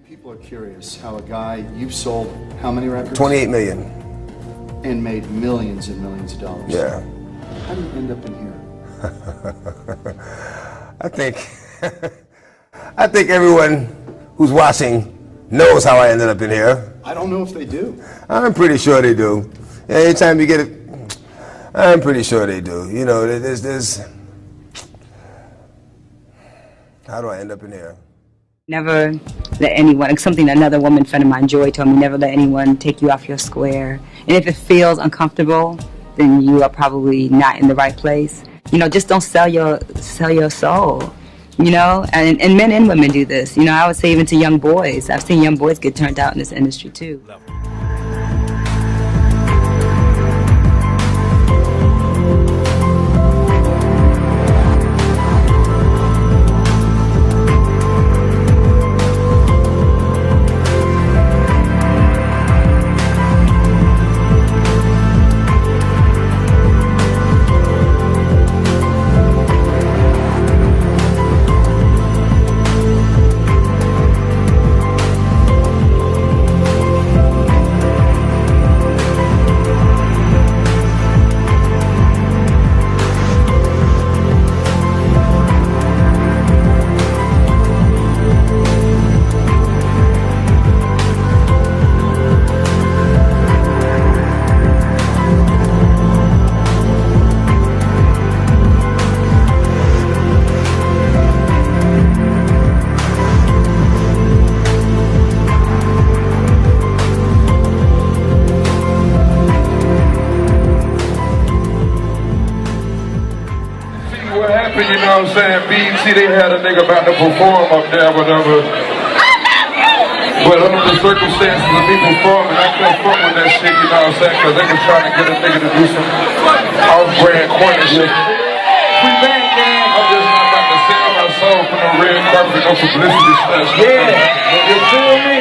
People are curious how a guy, you've sold how many records? 28 million. And made millions and millions of dollars. Yeah. How do you end up in here? I think everyone who's watching knows how I ended up in here. I don't know if they do. I'm pretty sure they do. Anytime you get it, I'm pretty sure they do. You know, there's how do I end up in here? Never let anyone, something another woman friend of mine, Joy, told me, never let anyone take you off your square. And if it feels uncomfortable, then you are probably not in the right place. You know, just don't sell your soul. You know, and men and women do this. You know, I would say even to young boys. I've seen young boys get turned out in this industry too. You know what I'm saying? BET, they had a nigga about to perform up there, whatever. But under the circumstances of me performing, I couldn't fuck with that shit, you know what I'm saying? Because they was trying to get a nigga to do some off-brand corner shit. I'm just not about to sell my soul for no red carpet, no publicity stuff. Yeah, you feel me?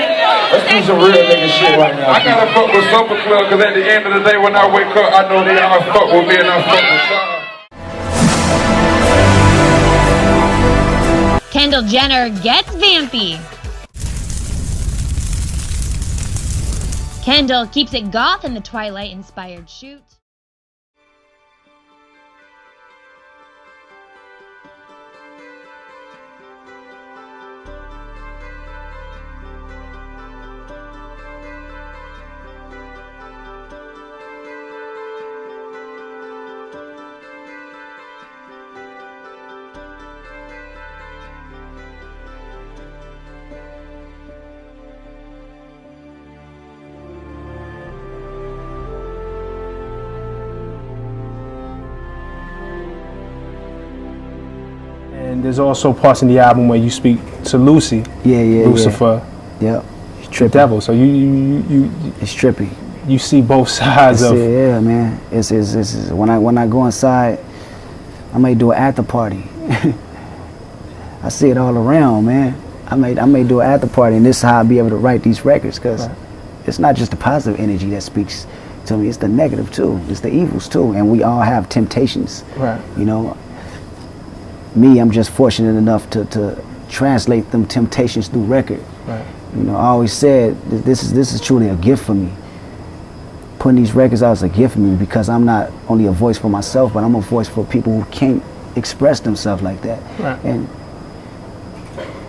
Let's do some real nigga shit right now. I gotta fuck with Supper Club, because at the end of the day, when I wake up, I know they all fuck with me and I fuck with y'all. Kendall Jenner gets vampy. Kendall keeps it goth in the Twilight-inspired shoot. And there's also parts in the album where you speak to Lucy, Lucifer, It's the devil. So you it's trippy. You see both sides of. Yeah, man. It's when I go inside, I may do an after party. I see it all around, man. I may do an after party, and this is how I'll be able to write these records, because it's not just the positive energy that speaks to me. It's the negative too. It's the evils too, and we all have temptations. Right. You know. Me, I'm just fortunate enough to translate them temptations through record. Right. You know, I always said this is truly a gift for me. Putting these records out is a gift for me, because I'm not only a voice for myself, but I'm a voice for people who can't express themselves like that. Right. And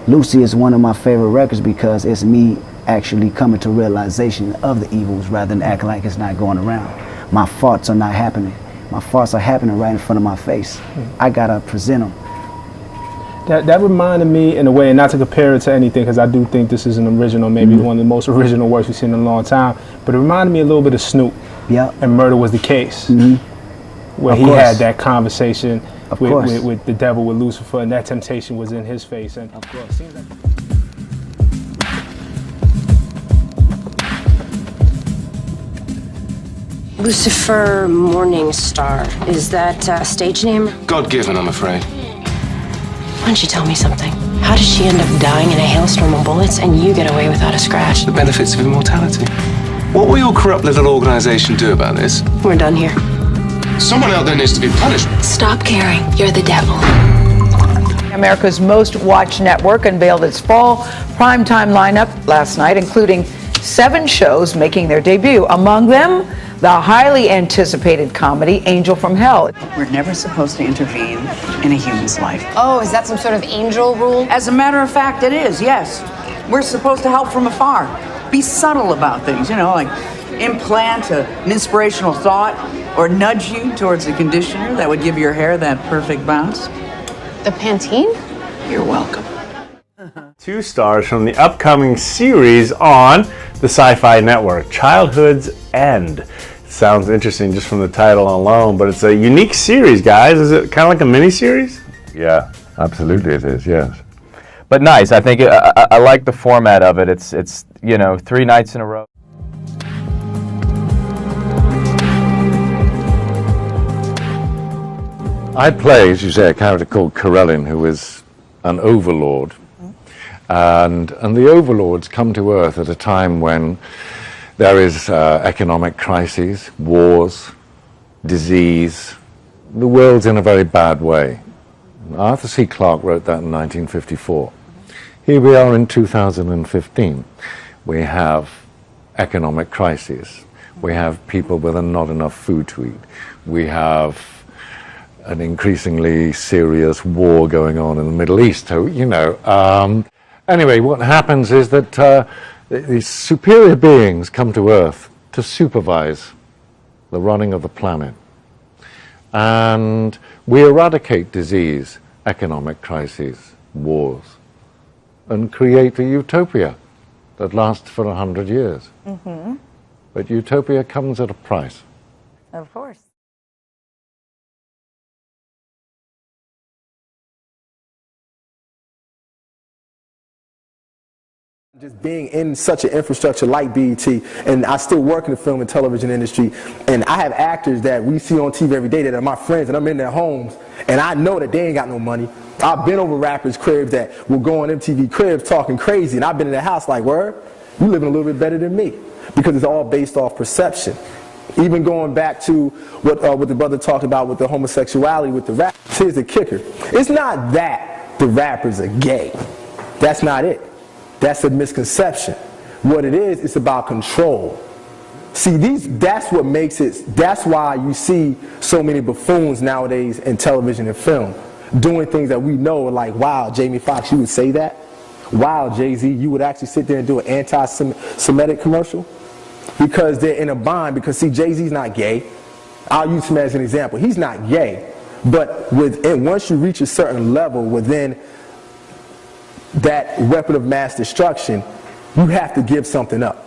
Lucy is one of my favorite records because it's me actually coming to realization of the evils rather than acting like it's not going around. My thoughts are not happening. My thoughts are happening right in front of my face. I gotta present them. That reminded me, in a way, and not to compare it to anything, because I do think this is an original, maybe one of the most original works we've seen in a long time, but it reminded me a little bit of Snoop. Yeah. And Murder Was the Case, where he had that conversation with the devil, with Lucifer, and that temptation was in his face. And of course. Lucifer Morningstar. Is that a stage name? God-given, I'm afraid. Why don't you tell me something? How did she end up dying in a hailstorm of bullets and you get away without a scratch? The benefits of immortality. What will your corrupt little organization do about this? We're done here. Someone out there needs to be punished. Stop caring. You're the devil. America's most watched network unveiled its fall primetime lineup last night, including 7 shows making their debut. Among them, the highly anticipated comedy Angel from Hell. We're never supposed to intervene in a human's life. Oh, is that some sort of angel rule? As a matter of fact, it is, yes. We're supposed to help from afar. Be subtle about things, you know, like implant an inspirational thought or nudge you towards a conditioner that would give your hair that perfect bounce. The Pantene? You're welcome. 2 stars from the upcoming series on the Sci-Fi Network, Childhood's End. Sounds interesting just from the title alone, but it's a unique series, guys. Is it kind of like a mini-series? Yeah, absolutely it is, yes. But nice. I think I like the format of it. It's you know, 3 nights in a row. I play, as you say, a character called Corellin, who is an overlord. And the overlords come to Earth at a time when there is economic crises, wars, disease. The world's in a very bad way. Arthur C. Clarke wrote that in 1954. Here we are in 2015. We have economic crises. We have people with not enough food to eat. We have an increasingly serious war going on in the Middle East. So, you know, anyway, what happens is that these superior beings come to Earth to supervise the running of the planet. And we eradicate disease, economic crises, wars, and create a utopia that lasts for 100 years. Mm-hmm. But utopia comes at a price. Of course. Just being in such an infrastructure like BET, and I still work in the film and television industry, and I have actors that we see on TV every day that are my friends, and I'm in their homes, and I know that they ain't got no money. I've been over rappers' cribs that will go on MTV cribs talking crazy, and I've been in their house like, word, you living a little bit better than me, because it's all based off perception. Even going back to what the brother talked about with the homosexuality with the rap, here's the kicker. It's not that the rappers are gay. That's not it. That's a misconception. What it is, it's about control. See, that's what makes it, that's why you see so many buffoons nowadays in television and film, doing things that we know are like, wow, Jamie Foxx, you would say that? Wow, Jay-Z, you would actually sit there and do an anti-Semitic commercial? Because they're in a bind, because see, Jay-Z's not gay. I'll use him as an example. He's not gay, but once you reach a certain level within that weapon of mass destruction, you have to give something up.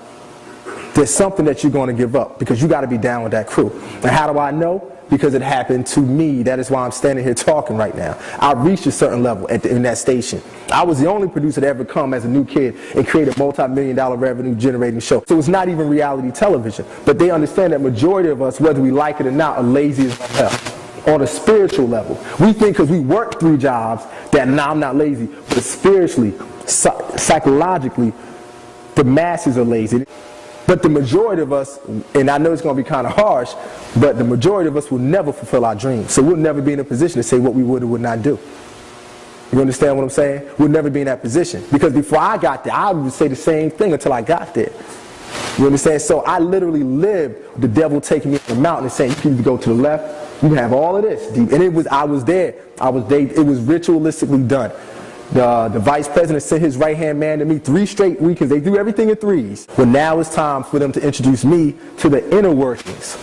There's something that you're going to give up because you got to be down with that crew. And how do I know? Because it happened to me. That is why I'm standing here talking right now. I reached a certain level in that station. I was the only producer to ever come as a new kid and create a multi-million-dollar revenue generating show. So it's not even reality television. But they understand that majority of us, whether we like it or not, are lazy as hell. On a spiritual level, we think because we work 3 jobs that now I'm not lazy, but spiritually, psychologically, the masses are lazy. But the majority of us, and I know it's going to be kind of harsh, but the majority of us will never fulfill our dreams. So we'll never be in a position to say what we would or would not do. You understand what I'm saying? We'll never be in that position. Because before I got there, I would say the same thing until I got there. You understand? So I literally lived the devil taking me up the mountain and saying, you can either go to the left, you have all of this. And I was there. It was ritualistically done. The vice president sent his right-hand man to me 3 straight weekends. They do everything in 3s. But now it's time for them to introduce me to the inner workings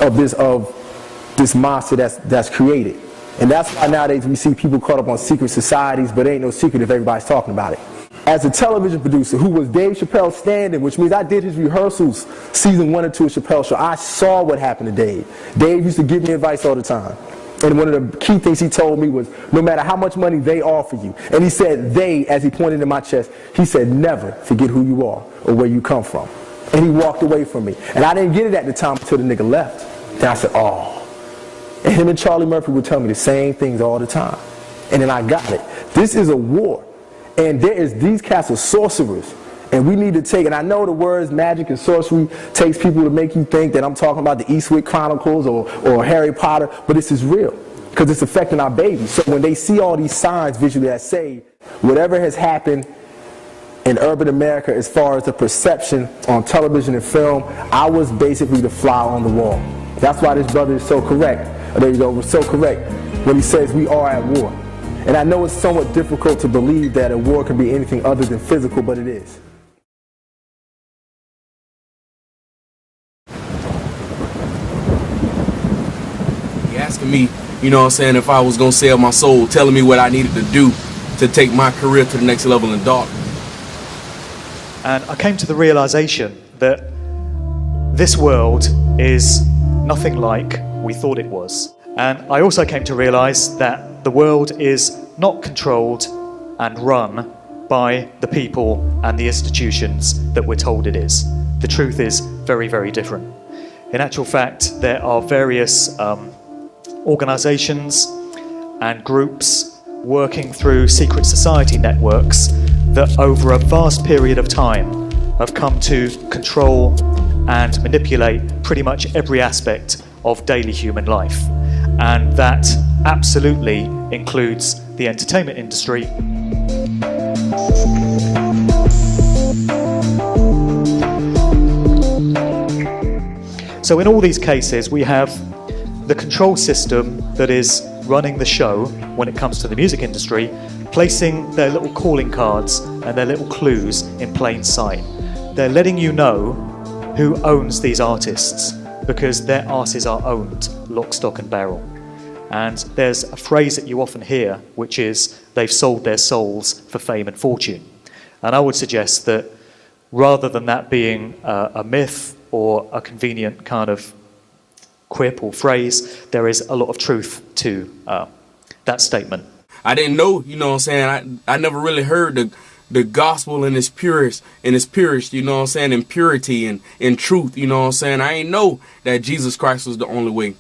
of this monster that's created. And that's why nowadays we see people caught up on secret societies, but it ain't no secret if everybody's talking about it. As a television producer who was Dave Chappelle's stand-in, which means I did his rehearsals season 1 and 2 of Chappelle's show, I saw what happened to Dave. Dave used to give me advice all the time. And one of the key things he told me was, no matter how much money they offer you, and he said they, as he pointed to my chest, he said, never forget who you are or where you come from. And he walked away from me. And I didn't get it at the time until the nigga left. Then I said, oh. And him and Charlie Murphy would tell me the same things all the time. And then I got it. This is a war. And these cats are sorcerers. And we need to take, and I know the words magic and sorcery takes people to make you think that I'm talking about the Eastwick Chronicles or Harry Potter, but this is real. because it's affecting our babies. So when they see all these signs visually that say whatever has happened in urban America as far as the perception on television and film, I was basically the fly on the wall. That's why this brother is so correct. There you go, was so correct when he says we are at war. And I know it's somewhat difficult to believe that a war can be anything other than physical, but it is. He asking me, you know what I'm saying, if I was going to sell my soul, telling me what I needed to do to take my career to the next level in dark. And I came to the realization that this world is nothing like we thought it was. And I also came to realize that the world is not controlled and run by the people and the institutions that we're told it is. The truth is very, very different. In actual fact, there are various organizations and groups working through secret society networks that over a vast period of time have come to control and manipulate pretty much every aspect of daily human life. And that absolutely includes the entertainment industry. So in all these cases, we have the control system that is running the show when it comes to the music industry, placing their little calling cards and their little clues in plain sight. They're letting you know who owns these artists because their asses are owned, lock, stock and barrel. And there's a phrase that you often hear, which is they've sold their souls for fame and fortune. And I would suggest that rather than that being a myth or a convenient kind of quip or phrase, there is a lot of truth to that statement. I didn't know, you know what I'm saying, I never really heard the gospel in its purest, you know what I'm saying, in purity and in truth, you know what I'm saying. I ain't know that Jesus Christ was the only way.